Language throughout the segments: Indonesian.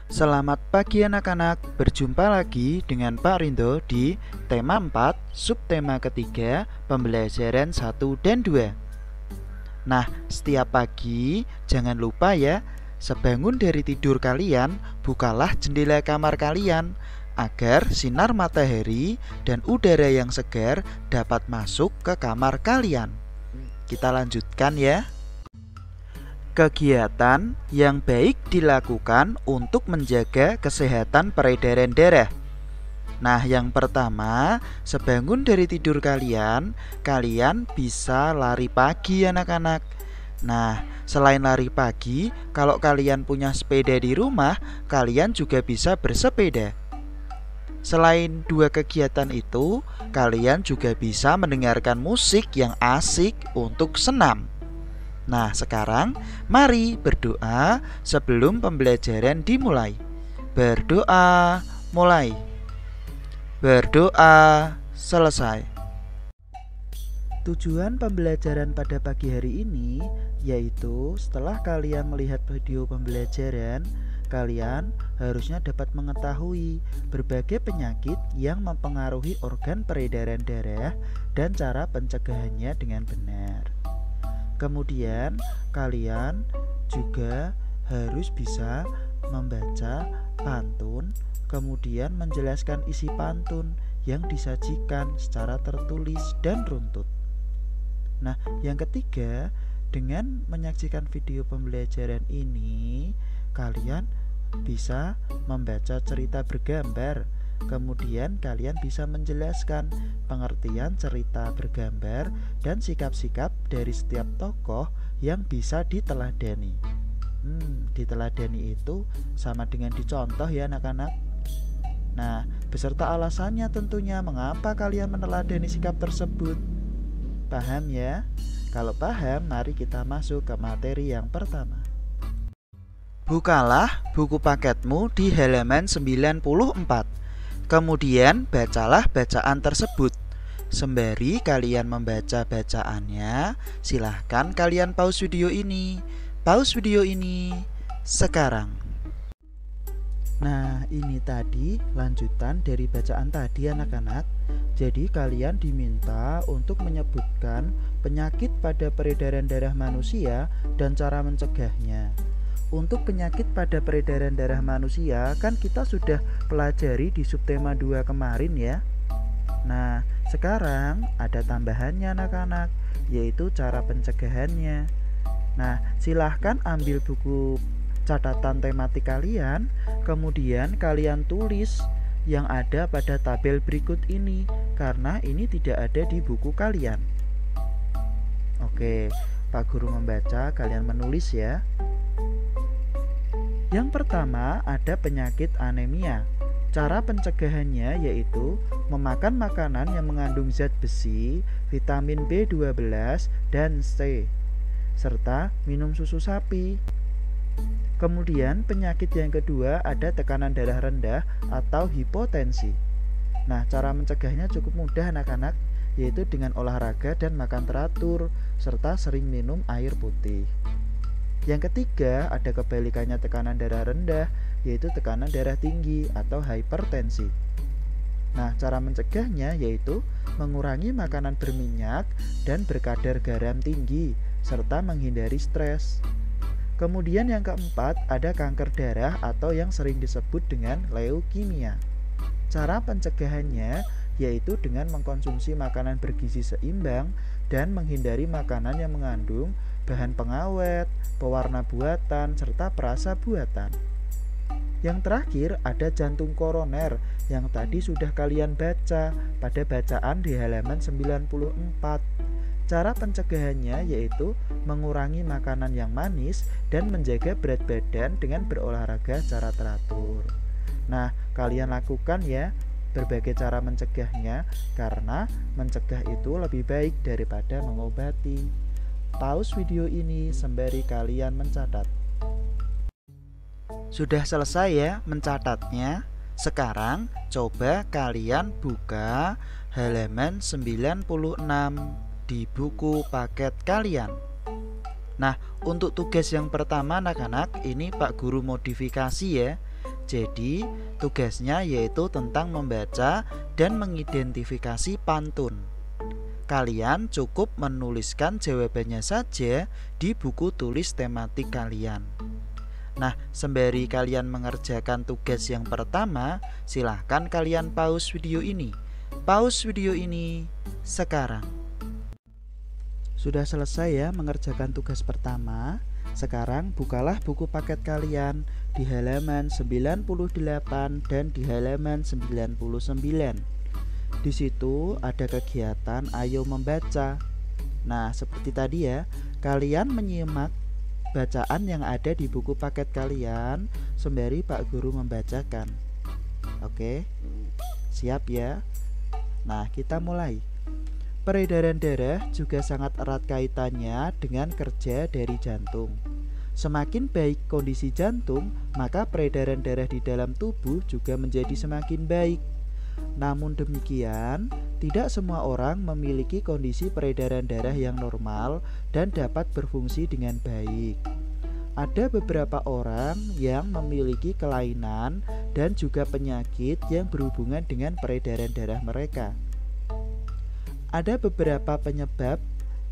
Selamat pagi anak-anak, berjumpa lagi dengan Pak Rindo di tema 4, subtema ketiga, pembelajaran 1 dan 2. Nah, setiap pagi jangan lupa ya, sebangun dari tidur kalian, bukalah jendela kamar kalian agar sinar matahari dan udara yang segar dapat masuk ke kamar kalian. Kita lanjutkan ya. Kegiatan yang baik dilakukan untuk menjaga kesehatan peredaran darah. Nah, yang pertama, sebangun dari tidur kalian bisa lari pagi anak-anak. Nah, selain lari pagi, kalau kalian punya sepeda di rumah, kalian juga bisa bersepeda. Selain dua kegiatan itu, kalian juga bisa mendengarkan musik yang asik untuk senam. Nah, sekarang mari berdoa sebelum pembelajaran dimulai. Berdoa, mulai. Berdoa, selesai. Tujuan pembelajaran pada pagi hari ini yaitu setelah kalian melihat video pembelajaran, kalian harusnya dapat mengetahui berbagai penyakit yang mempengaruhi organ peredaran darah dan cara pencegahannya dengan benar. Kemudian kalian juga harus bisa membaca pantun, kemudian menjelaskan isi pantun yang disajikan secara tertulis dan runtut. Nah, yang ketiga, dengan menyaksikan video pembelajaran ini, kalian bisa membaca cerita bergambar. Kemudian kalian bisa menjelaskan pengertian cerita bergambar dan sikap-sikap dari setiap tokoh yang bisa diteladani. Diteladani itu sama dengan dicontoh ya anak-anak. Nah, beserta alasannya tentunya mengapa kalian meneladani sikap tersebut. Paham ya? Kalau paham, mari kita masuk ke materi yang pertama. Bukalah buku paketmu di halaman 94. Kemudian bacalah bacaan tersebut. Sembari kalian membaca bacaannya, silahkan kalian pause video ini. Pause video ini sekarang. Nah, ini tadi lanjutan dari bacaan tadi anak-anak. Jadi kalian diminta untuk menyebutkan penyakit pada peredaran darah manusia dan cara mencegahnya. Untuk penyakit pada peredaran darah manusia kan kita sudah pelajari di subtema 2 kemarin ya. Nah, sekarang ada tambahannya anak-anak, yaitu cara pencegahannya. Nah, silahkan ambil buku catatan tematik kalian, kemudian kalian tulis yang ada pada tabel berikut ini, karena ini tidak ada di buku kalian. Oke, Pak Guru membaca, kalian menulis ya. Yang pertama ada penyakit anemia. Cara pencegahannya yaitu memakan makanan yang mengandung zat besi, vitamin B12 dan C, serta minum susu sapi. Kemudian penyakit yang kedua ada tekanan darah rendah atau hipotensi. Nah, cara mencegahnya cukup mudah anak-anak, yaitu dengan olahraga dan makan teratur, serta sering minum air putih. Yang ketiga ada kebalikannya tekanan darah rendah, yaitu tekanan darah tinggi atau hipertensi. Nah, cara mencegahnya yaitu mengurangi makanan berminyak dan berkadar garam tinggi, serta menghindari stres. Kemudian yang keempat ada kanker darah atau yang sering disebut dengan leukemia. Cara pencegahannya yaitu dengan mengkonsumsi makanan bergizi seimbang dan menghindari makanan yang mengandung bahan pengawet, pewarna buatan, serta perasa buatan. Yang terakhir ada jantung koroner yang tadi sudah kalian baca pada bacaan di halaman 94. Cara pencegahannya yaitu mengurangi makanan yang manis dan menjaga berat badan dengan berolahraga secara teratur. Nah, kalian lakukan ya berbagai cara mencegahnya, karena mencegah itu lebih baik daripada mengobati. Pause video ini sembari kalian mencatat. Sudah selesai ya mencatatnya? Sekarang coba kalian buka halaman 96 di buku paket kalian. Nah, untuk tugas yang pertama anak-anak, ini Pak Guru modifikasi ya. Jadi, tugasnya yaitu tentang membaca dan mengidentifikasi pantun. Kalian cukup menuliskan jawabannya saja di buku tulis tematik kalian. Nah, sembari kalian mengerjakan tugas yang pertama, silahkan kalian pause video ini. Pause video ini sekarang. Sudah selesai ya mengerjakan tugas pertama? Sekarang bukalah buku paket kalian di halaman 98 dan di halaman 99. Di situ ada kegiatan ayo membaca. Nah, seperti tadi ya, kalian menyimak bacaan yang ada di buku paket kalian sembari Pak Guru membacakan. Oke, siap ya? Nah, kita mulai. Peredaran darah juga sangat erat kaitannya dengan kerja dari jantung. Semakin baik kondisi jantung, maka peredaran darah di dalam tubuh juga menjadi semakin baik. Namun demikian, tidak semua orang memiliki kondisi peredaran darah yang normal dan dapat berfungsi dengan baik. Ada beberapa orang yang memiliki kelainan dan juga penyakit yang berhubungan dengan peredaran darah mereka. Ada beberapa penyebab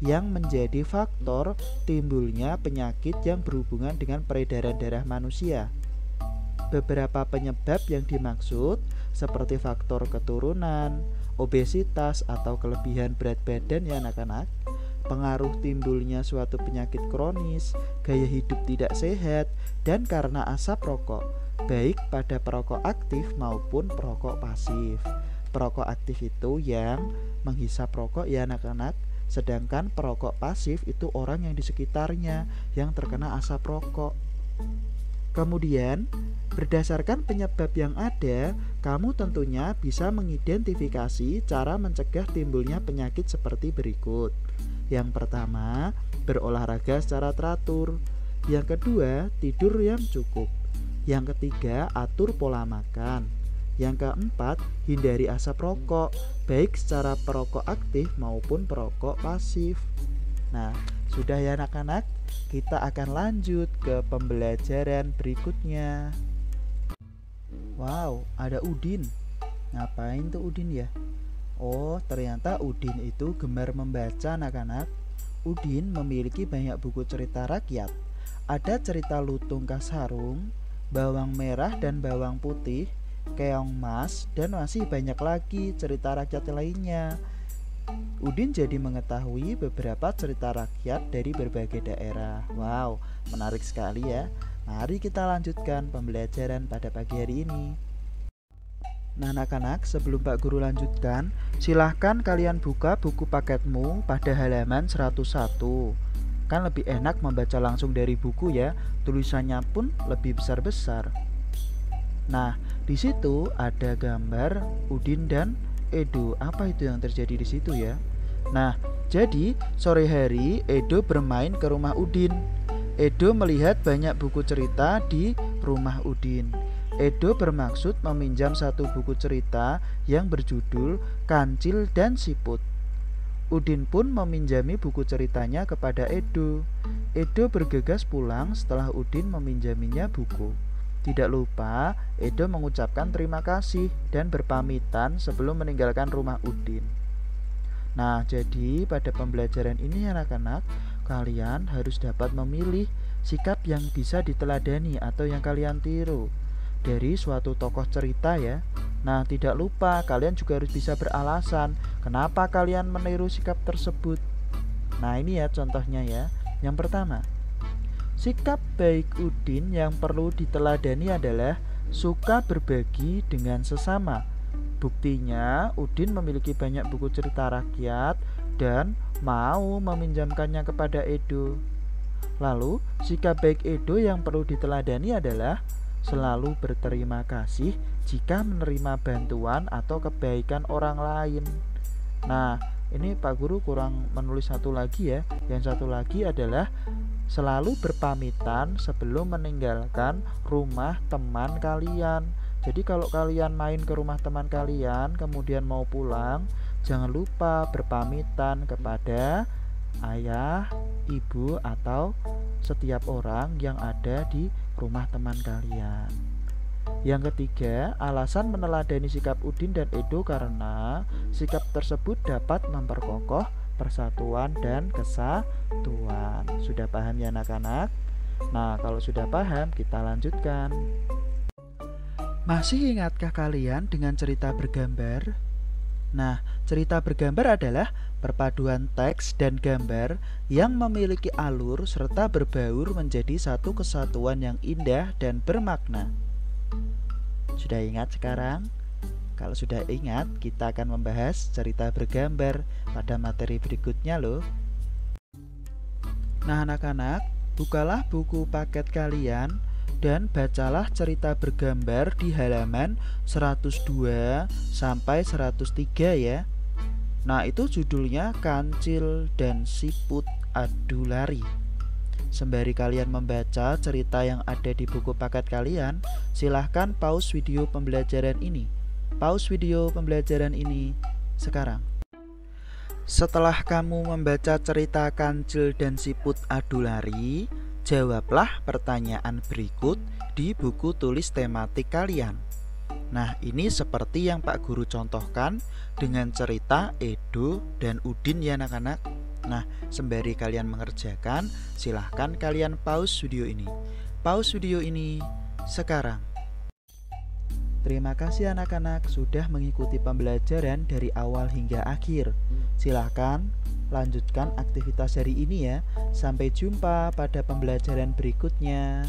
yang menjadi faktor timbulnya penyakit yang berhubungan dengan peredaran darah manusia. Beberapa penyebab yang dimaksud seperti faktor keturunan, obesitas atau kelebihan berat badan ya anak-anak, pengaruh timbulnya suatu penyakit kronis, gaya hidup tidak sehat, dan karena asap rokok, baik pada perokok aktif maupun perokok pasif. Perokok aktif itu yang menghisap rokok ya anak-anak, sedangkan perokok pasif itu orang yang di sekitarnya yang terkena asap rokok. Kemudian, berdasarkan penyebab yang ada, kamu tentunya bisa mengidentifikasi cara mencegah timbulnya penyakit seperti berikut. Yang pertama, berolahraga secara teratur. Yang kedua, tidur yang cukup. Yang ketiga, atur pola makan. Yang keempat, hindari asap rokok, baik secara perokok aktif maupun perokok pasif. Nah, sudah ya anak-anak, kita akan lanjut ke pembelajaran berikutnya. Wow, ada Udin. Ngapain tuh Udin ya? Oh, ternyata Udin itu gemar membaca anak-anak. Udin memiliki banyak buku cerita rakyat. Ada cerita Lutung Kasarung, Bawang Merah dan Bawang Putih, Keong Mas, dan masih banyak lagi cerita rakyat lainnya. Udin jadi mengetahui beberapa cerita rakyat dari berbagai daerah. Wow, menarik sekali ya. Mari kita lanjutkan pembelajaran pada pagi hari ini. Nah anak-anak, sebelum Pak Guru lanjutkan, silahkan kalian buka buku paketmu pada halaman 101. Kan lebih enak membaca langsung dari buku ya, tulisannya pun lebih besar-besar. Nah, di situ ada gambar Udin dan Edo. Apa itu yang terjadi di situ ya? Nah, jadi sore hari Edo bermain ke rumah Udin. Edo melihat banyak buku cerita di rumah Udin. Edo bermaksud meminjam satu buku cerita yang berjudul Kancil dan Siput. Udin pun meminjami buku ceritanya kepada Edo. Edo bergegas pulang setelah Udin meminjaminya buku. Tidak lupa, Edo mengucapkan terima kasih dan berpamitan sebelum meninggalkan rumah Udin. Nah, jadi pada pembelajaran ini anak-anak, kalian harus dapat memilih sikap yang bisa diteladani atau yang kalian tiru dari suatu tokoh cerita ya. Nah, tidak lupa kalian juga harus bisa beralasan kenapa kalian meniru sikap tersebut. Nah, ini ya contohnya ya. Yang pertama, sikap baik Udin yang perlu diteladani adalah suka berbagi dengan sesama. Buktinya, Udin memiliki banyak buku cerita rakyat dan mau meminjamkannya kepada Edo. Lalu, sikap baik Edo yang perlu diteladani adalah selalu berterima kasih jika menerima bantuan atau kebaikan orang lain. Nah, ini Pak Guru kurang menulis satu lagi ya. Yang satu lagi adalah selalu berpamitan sebelum meninggalkan rumah teman kalian. Jadi kalau kalian main ke rumah teman kalian kemudian mau pulang, jangan lupa berpamitan kepada ayah, ibu, atau setiap orang yang ada di rumah teman kalian. Yang ketiga, alasan meneladani sikap Udin dan Edo karena sikap tersebut dapat memperkokoh persatuan dan kesatuan. Sudah paham ya anak-anak? Nah, kalau sudah paham, kita lanjutkan. Masih ingatkah kalian dengan cerita bergambar? Nah, cerita bergambar adalah perpaduan teks dan gambar yang memiliki alur serta berbaur menjadi satu kesatuan yang indah dan bermakna. Sudah ingat sekarang? Kalau sudah ingat, kita akan membahas cerita bergambar pada materi berikutnya loh. Nah anak-anak, bukalah buku paket kalian dan bacalah cerita bergambar di halaman 102 sampai 103 ya. Nah itu judulnya Kancil dan Siput Adu Lari. Sembari kalian membaca cerita yang ada di buku paket kalian, silahkan pause video pembelajaran ini. Pause video pembelajaran ini sekarang. Setelah kamu membaca cerita Kancil dan Siput Adu Lari, jawablah pertanyaan berikut di buku tulis tematik kalian. Nah, ini seperti yang Pak Guru contohkan dengan cerita Edo dan Udin ya anak-anak. Nah, sembari kalian mengerjakan, silahkan kalian pause video ini. Pause video ini sekarang. Terima kasih anak-anak sudah mengikuti pembelajaran dari awal hingga akhir. Silahkan lanjutkan aktivitas hari ini ya. Sampai jumpa pada pembelajaran berikutnya.